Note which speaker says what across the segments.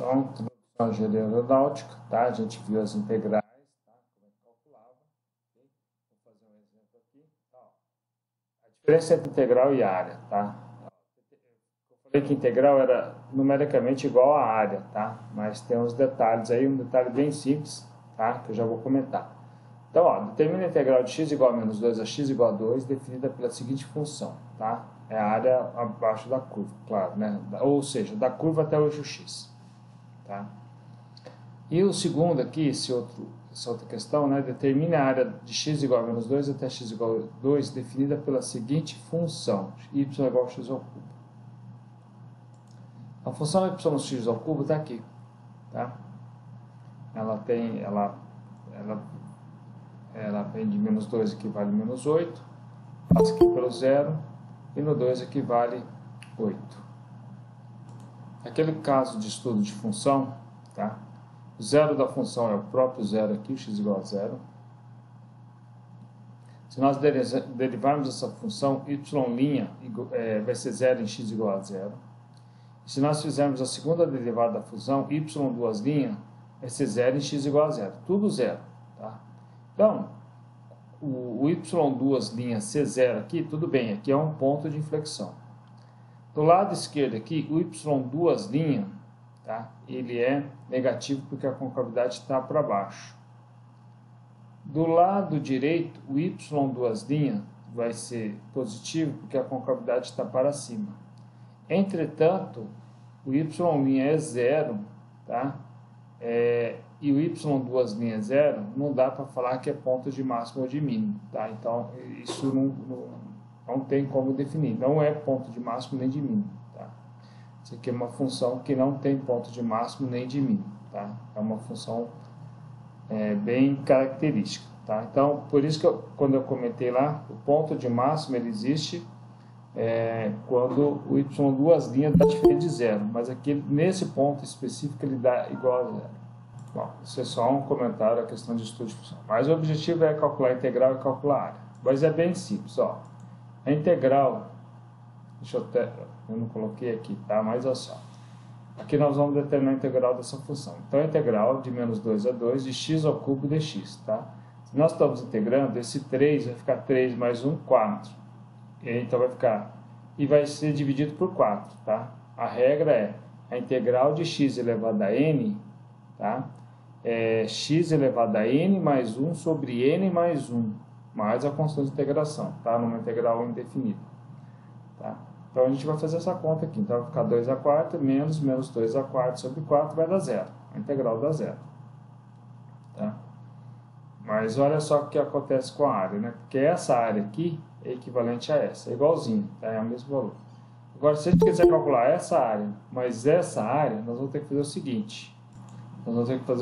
Speaker 1: Então, introdução à engenharia aeronáutica, tá? A gente viu as integrais, tá? Como é que calculava. Okay? Vou fazer um exemplo aqui. Tá, ó. A diferença entre integral e área, tá? Eu falei que integral era numericamente igual à área, tá? Mas tem uns detalhes aí, um detalhe bem simples, tá? Que eu já vou comentar. Então, ó, determina a integral de x igual a menos 2 a x igual a 2, definida pela seguinte função, tá? É a área abaixo da curva, claro, né? Ou seja, da curva até o eixo x, tá? E o segundo aqui, essa outra questão, né? Determina a área de x igual a menos 2 até x igual a 2, definida pela seguinte função, y igual a x ao cubo. A função y(x) ao cubo está aqui, tá? Ela vem de menos 2 equivale a menos 8, passa aqui pelo zero, e no 2 equivale 8. Aquele caso de estudo de função, tá? O zero da função é o próprio zero aqui, x igual a zero. Se nós derivarmos essa função, y' vai ser zero em x igual a zero. E se nós fizermos a segunda derivada da função, y duas linhas, vai ser zero em x igual a zero. Tudo zero, tá? Então, o y duas linhas ser zero aqui, tudo bem, aqui é um ponto de inflexão. Do lado esquerdo aqui, o y duas linhas, tá? Ele é negativo porque a concavidade está para baixo. Do lado direito, o y duas linhas vai ser positivo porque a concavidade está para cima. Entretanto, o y' é zero, tá? E o y duas linhas zero, não dá para falar que é ponto de máximo ou de mínimo, tá? Então, isso não tem como definir. Não é ponto de máximo nem de mínimo, tá? Isso aqui é uma função que não tem ponto de máximo nem de mínimo, tá? É uma função bem característica, tá? Então, por isso que quando eu comentei lá, o ponto de máximo ele existe quando o y duas linhas dá diferente de zero, mas aqui nesse ponto específico ele dá igual a zero. Bom, isso é só um comentário a questão de estudo de função. Mas o objetivo é calcular a integral e calcular a área. Mas é bem simples, ó. A integral, eu não coloquei aqui, tá? Mas olha só. Aqui nós vamos determinar a integral dessa função. Então a integral de menos 2 a 2 de x ao cubo dx, tá? Se nós estamos integrando, esse 3 vai ficar 3 mais 1, 4. Então vai ficar, e vai ser dividido por 4, tá? A regra é a integral de x elevado a n, tá? É x elevado a n mais 1 sobre n mais 1, mais a constante de integração, tá? Numa integral indefinida, tá? Então a gente vai fazer essa conta aqui. Então vai ficar 2 a quarta menos 2 a quarta sobre 4 vai dar zero. A integral dá zero, tá? Mas olha só o que acontece com a área, né? Porque essa área aqui é equivalente a essa, é igualzinho, tá? É o mesmo valor. Agora, se a gente quiser calcular essa área, mas essa área, nós vamos ter que fazer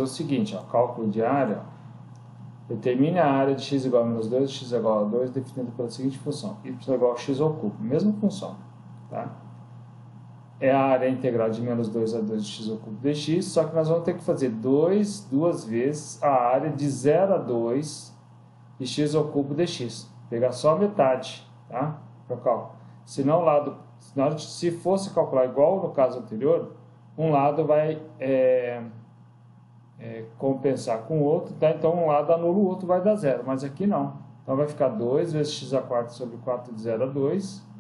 Speaker 1: o seguinte. Ó, cálculo de área, ó. Determine a área de x igual a menos 2 e x igual a 2, definida pela seguinte função, y igual a x ao cubo, mesma função, tá? É a área integral de menos 2 a 2 de x ao cubo dx, só que nós vamos ter que fazer duas vezes a área de 0 a 2 de x ao cubo dx. Pegar só a metade, tá? Para cálculo. Senão, se fosse calcular igual no caso anterior, um lado vai compensar com o outro, tá? Então um lado anula o outro, vai dar zero, mas aqui não. Então vai ficar 2 vezes x a quarta sobre 4 de 0 a 2.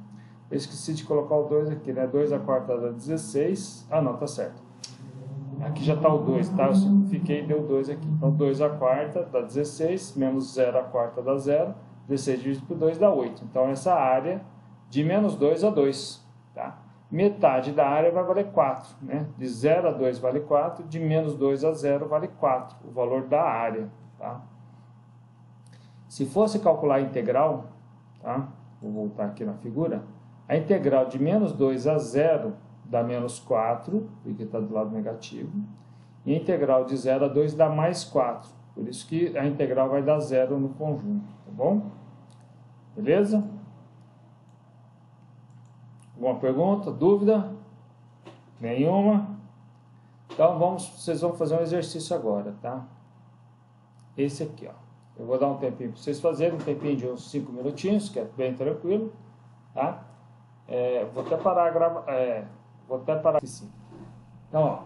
Speaker 1: Eu esqueci de colocar o 2 aqui, né? 2 a quarta dá 16. Ah, não, tá certo. Aqui já está o 2, tá? Eu simplifiquei e deu 2 aqui. Então 2 a quarta dá 16, menos 0 a quarta dá 0. 16 dividido por 2 dá 8. Então essa área de menos 2 a 2, tá? Metade da área vai valer 4, né? De 0 a 2 vale 4, de menos 2 a 0 vale 4, o valor da área, tá? Se fosse calcular a integral, tá? Vou voltar aqui na figura. A integral de menos 2 a 0 dá menos 4, porque está do lado negativo. E a integral de 0 a 2 dá mais 4. Por isso que a integral vai dar 0 no conjunto, tá bom? Beleza? Alguma pergunta? Dúvida? Nenhuma? Então vocês vão fazer um exercício agora, tá? Esse aqui, ó. Eu vou dar um tempinho para vocês fazerem, um tempinho de uns 5 minutinhos, que é bem tranquilo, tá? Vou até parar a gravação. Vou até parar aqui sim. Então, ó,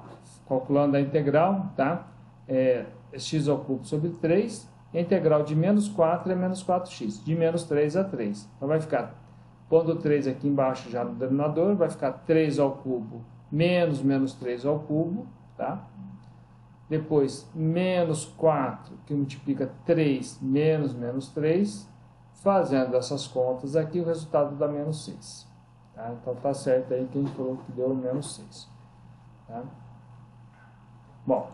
Speaker 1: calculando a integral, tá? É x ao cubo sobre 3, a integral de menos 4 é menos 4x, de menos 3 a 3. Então vai ficar, pondo o 3 aqui embaixo já no denominador, vai ficar 3 ao cubo menos menos 3 ao cubo, tá? Depois, menos 4, que multiplica 3 menos menos 3. Fazendo essas contas aqui, o resultado dá menos 6. Tá? Então, tá certo aí quem falou que deu menos 6. Tá? Bom.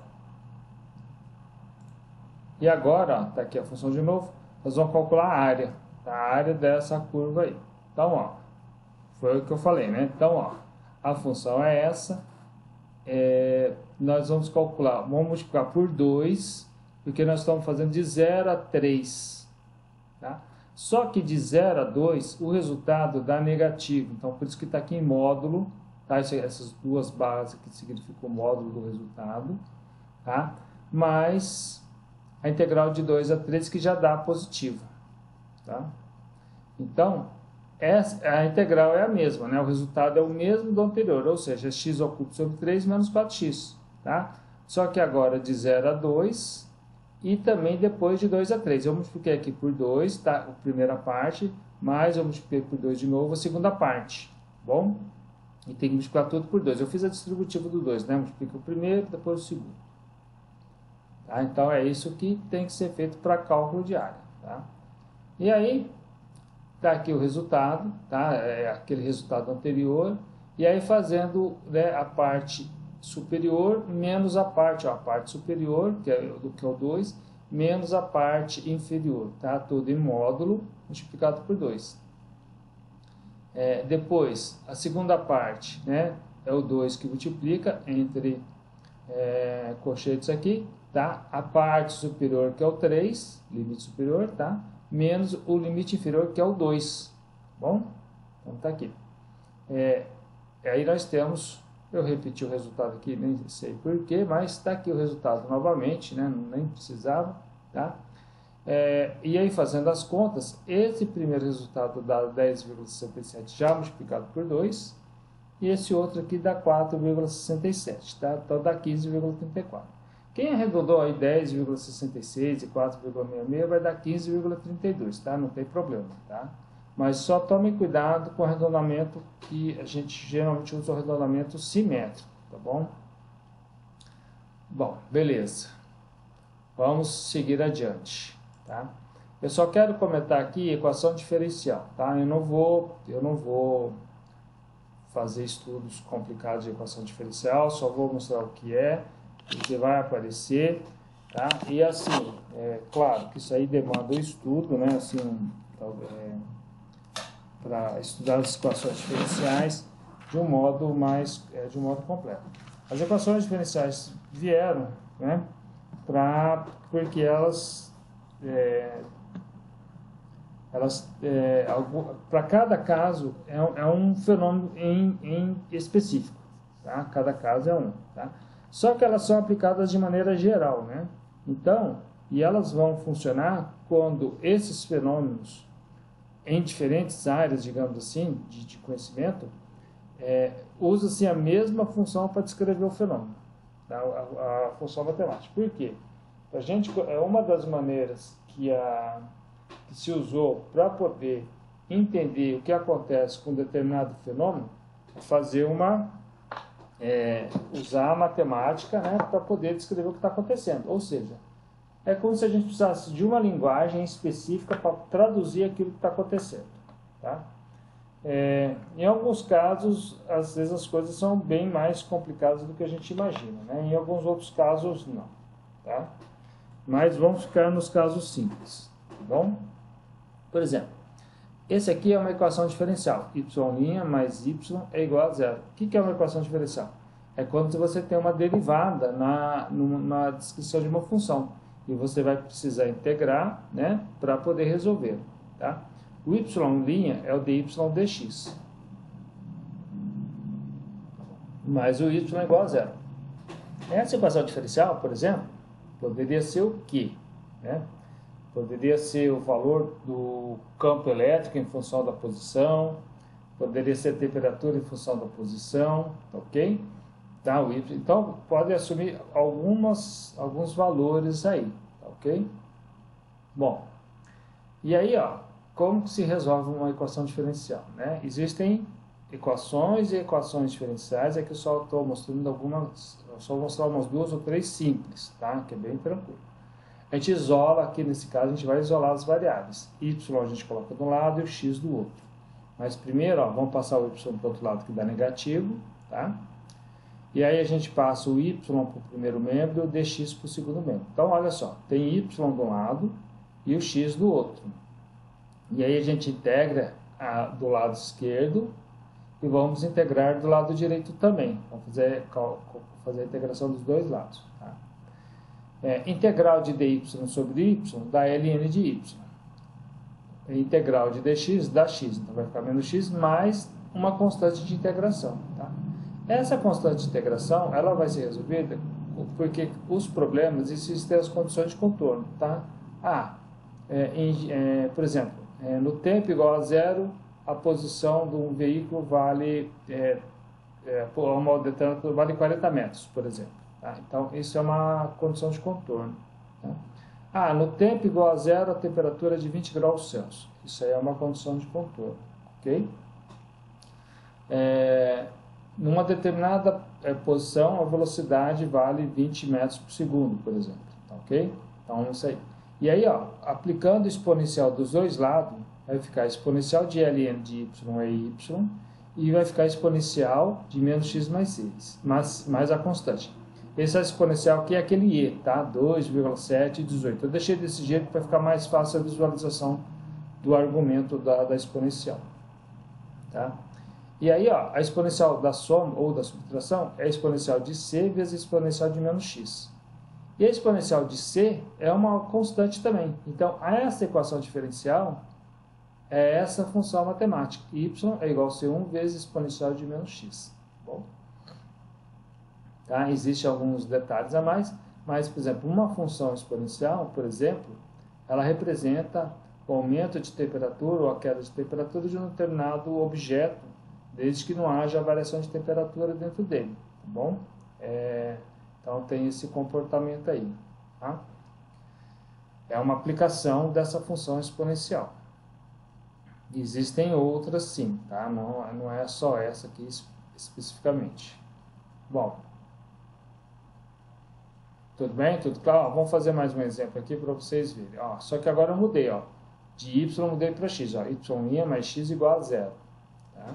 Speaker 1: E agora, tá aqui a função de novo, nós vamos calcular a área. Tá? A área dessa curva aí. Então, ó, foi o que eu falei, né? Então, ó, a função é essa. Nós vamos calcular, vamos multiplicar por 2, porque nós estamos fazendo de 0 a 3. Tá? Só que de 0 a 2, o resultado dá negativo. Então, por isso que está aqui em módulo. Tá? Essas duas barras aqui significam o módulo do resultado. Tá? Mais a integral de 2 a 3, que já dá positivo. Tá? Então, a integral é a mesma, né? O resultado é o mesmo do anterior, ou seja, x ao cubo sobre 3 menos 4x. Tá? Só que agora de 0 a 2 e também depois de 2 a 3. Eu multipliquei aqui por 2, tá? A primeira parte, mais eu multipliquei por 2 de novo a segunda parte. Bom? E tem que multiplicar tudo por 2. Eu fiz a distributiva do 2, né? Multiplico o primeiro, depois o segundo. Tá? Então é isso que tem que ser feito para cálculo de área. Tá? E aí, tá aqui o resultado, tá? É aquele resultado anterior. E aí fazendo, né, a parte superior menos a parte superior, que é o 2, menos a parte inferior, tá? Tudo em módulo multiplicado por 2. Depois, a segunda parte, né, é o 2 que multiplica entre colchetes aqui, tá? A parte superior, que é o 3, limite superior, tá? Menos o limite inferior, que é o 2. Bom? Então tá aqui. Aí nós temos, eu repeti o resultado aqui, nem sei porquê, mas está aqui o resultado novamente, né? Nem precisava, tá? E aí, fazendo as contas, esse primeiro resultado dá 10,67 já multiplicado por 2, e esse outro aqui dá 4,67, tá? Então dá 15,34. Quem arredondou aí 10,66 e 4,66 vai dar 15,32, tá? Não tem problema, tá? Mas só tome cuidado com o arredondamento, que a gente geralmente usa o arredondamento simétrico, tá bom? Bom, beleza. Vamos seguir adiante, tá? Eu só quero comentar aqui equação diferencial, tá? Eu não vou fazer estudos complicados de equação diferencial, só vou mostrar o que é, que vai aparecer, tá? E assim, claro que isso aí demanda o estudo, né? Assim, para estudar as equações diferenciais de um modo completo. As equações diferenciais vieram, né? Porque elas para cada caso é um fenômeno em específico, tá? Cada caso é um, tá? Só que elas são aplicadas de maneira geral, né? Então, e elas vão funcionar quando esses fenômenos em diferentes áreas, digamos assim, de conhecimento, usa-se a mesma função para descrever o fenômeno, tá? A função matemática. Por quê? Uma das maneiras que se usou para poder entender o que acontece com um determinado fenômeno é fazer usar a matemática, né, para poder descrever o que está acontecendo. Ou seja, é como se a gente precisasse de uma linguagem específica para traduzir aquilo que está acontecendo. Tá? Em alguns casos, às vezes as coisas são bem mais complicadas do que a gente imagina, né? Em alguns outros casos, não. Tá? Mas vamos ficar nos casos simples. Tá bom? Por exemplo, esse aqui é uma equação diferencial. Y' mais y é igual a zero. O que é uma equação diferencial? É quando você tem uma derivada na descrição de uma função. E você vai precisar integrar, né, para poder resolver. Tá? O y' é o dy dx. Mas o y é igual a zero. Essa equação diferencial, por exemplo, poderia ser o quê? Né? Poderia ser o valor do campo elétrico em função da posição, poderia ser a temperatura em função da posição, ok? Tá? O y, então, pode assumir alguns valores aí, tá, ok? Bom, e aí, ó, como que se resolve uma equação diferencial, né? Existem equações e equações diferenciais, é que eu só estou mostrando só vou mostrar umas 2 ou 3 simples, tá? Que é bem tranquilo. A gente isola, aqui nesse caso, a gente vai isolar as variáveis. Y a gente coloca de um lado e o x do outro. Mas primeiro, ó, vamos passar o y para o outro lado que dá negativo, tá? E aí a gente passa o y para o primeiro membro e o dx para o segundo membro. Então, olha só, tem y de um lado e o x do outro. E aí a gente integra do lado esquerdo e vamos integrar do lado direito também. Vamos fazer a integração dos dois lados. Tá? Integral de dy sobre y dá ln de y. Integral de dx dá x. Então vai ficar menos x mais uma constante de integração. Tá? Essa constante de integração ela vai ser resolvida porque os problemas existem as condições de contorno. Tá? Por exemplo, no tempo igual a zero, a posição de um veículo vale, uma determinada vale 40 metros, por exemplo. Tá? Então, isso é uma condição de contorno. Tá? No tempo igual a zero, a temperatura é de 20 graus Celsius. Isso aí é uma condição de contorno. Ok? Numa determinada posição, a velocidade vale 20 metros por segundo, por exemplo. Tá? Ok? Então, isso aí. E aí, ó, aplicando o exponencial dos dois lados, vai ficar exponencial de ln de y é y, e vai ficar exponencial de menos x mais 6, mais a constante. Esse é o exponencial aqui é aquele e, tá? 2,718. Eu deixei desse jeito para ficar mais fácil a visualização do argumento da exponencial. Tá? E aí, ó, a exponencial da soma ou da subtração é a exponencial de c vezes a exponencial de menos x. E a exponencial de c é uma constante também. Então, essa equação diferencial é essa função matemática. Y é igual a C1 vezes exponencial de menos x. Bom, tá? Existem alguns detalhes a mais, mas, por exemplo, uma função exponencial, por exemplo, ela representa o aumento de temperatura ou a queda de temperatura de um determinado objeto, desde que não haja variação de temperatura dentro dele. Tá bom? Então, tem esse comportamento aí. Tá? É uma aplicação dessa função exponencial. Existem outras sim, tá? Não é só essa aqui especificamente. Bom, tudo bem? Tudo claro? Vamos fazer mais um exemplo aqui para vocês verem. Ó, só que agora eu mudei, ó. De y eu mudei para x, ó. Y' mais x igual a zero. Tá?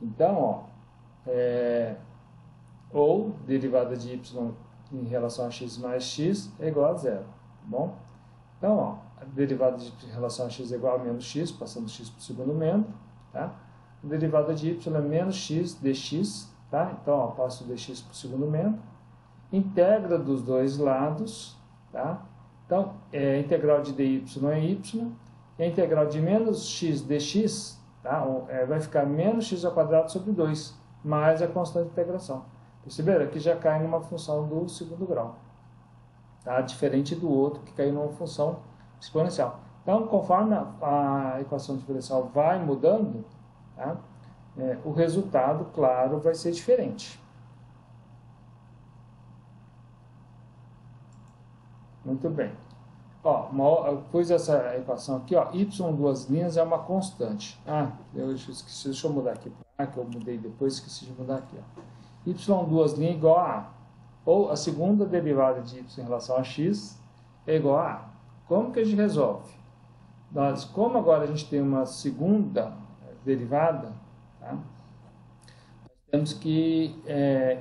Speaker 1: Então, ó, ou derivada de y em relação a x mais x é igual a zero. Tá bom? Então, ó, a derivada em relação a x é igual a menos x, passando x para o segundo membro. Tá? A derivada de y é menos x dx. Tá? Então, ó, passo o dx para o segundo membro. Integra dos dois lados. Tá? Então, a integral de dy é y. E a integral de menos x dx, tá? Vai ficar menos x ao quadrado sobre 2, mais a constante de integração. Perceberam? Aqui já cai numa função do segundo grau. Tá? Diferente do outro, que caiu numa função exponencial. Então, conforme a equação diferencial vai mudando, tá? O resultado, claro, vai ser diferente. Muito bem. Ó, eu pus essa equação aqui, ó, y duas linhas é uma constante. Eu esqueci, deixa eu mudar aqui para A, que eu mudei depois, esqueci de mudar aqui, ó. Y duas linhas igual a A. Ou a segunda derivada de y em relação a x é igual a A. Como que a gente resolve? Como agora a gente tem uma segunda derivada, tá? Nós temos que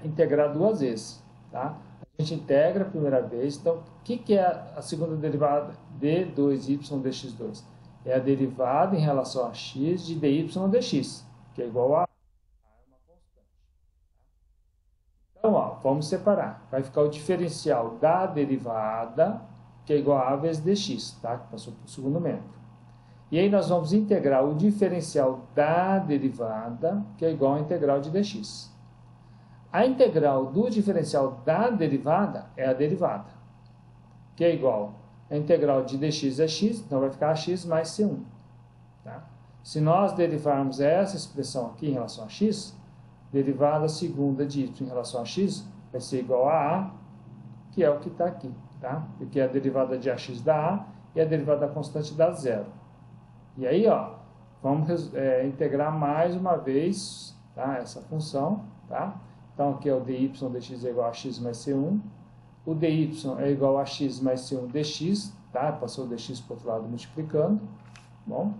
Speaker 1: integrar duas vezes. Tá? A gente integra a primeira vez. Então, o que é a segunda derivada de 2y dx2? É a derivada em relação a x de dy dx, que é igual a Então, ó, vamos separar. Vai ficar o diferencial da derivada, que é igual a vezes dx, tá? Que passou para o segundo membro. E aí nós vamos integrar o diferencial da derivada, que é igual a integral de dx. A integral do diferencial da derivada é a derivada, que é igual a integral de dx é x, então vai ficar x mais c1. Tá? Se nós derivarmos essa expressão aqui em relação a x, derivada segunda de y em relação a x vai ser igual a a, que é o que está aqui, tá? Porque é a derivada de ax dá a e a derivada da constante dá zero. E aí, ó, vamos integrar mais uma vez, tá? Essa função, tá? Então, aqui é o dy dx é igual a x mais c1. O dy é igual a x mais c1 dx, tá? Passou o dx para o outro lado multiplicando, bom?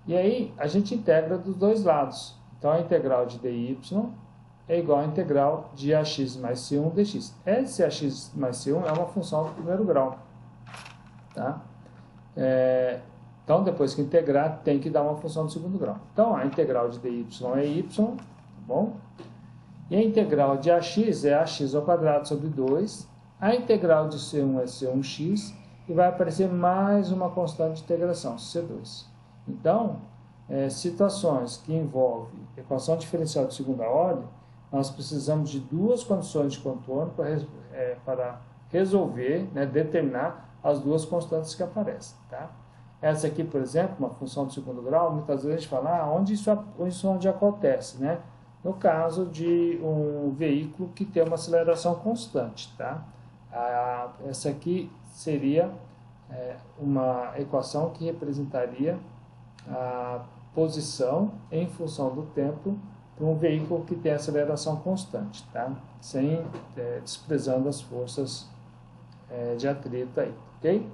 Speaker 1: E aí, a gente integra dos dois lados. Então, a integral de dy é igual à integral de ax mais c1 dx. Esse ax mais c1 é uma função do primeiro grau, tá? Então, depois que integrar, tem que dar uma função do segundo grau. Então, a integral de dy é y, tá bom? E a integral de ax é ax ao quadrado sobre 2. A integral de c1 é c1x. E vai aparecer mais uma constante de integração, c2. Então, situações que envolvem equação diferencial de segunda ordem, nós precisamos de duas condições de contorno para resolver, né, determinar as duas constantes que aparecem, tá? Essa aqui, por exemplo, uma função de segundo grau, muitas vezes a gente fala, onde isso acontece, né? No caso de um veículo que tem uma aceleração constante, tá? Essa aqui seria uma equação que representaria a posição em função do tempo para um veículo que tem aceleração constante, tá? Sem desprezando as forças de atrito aí, ok?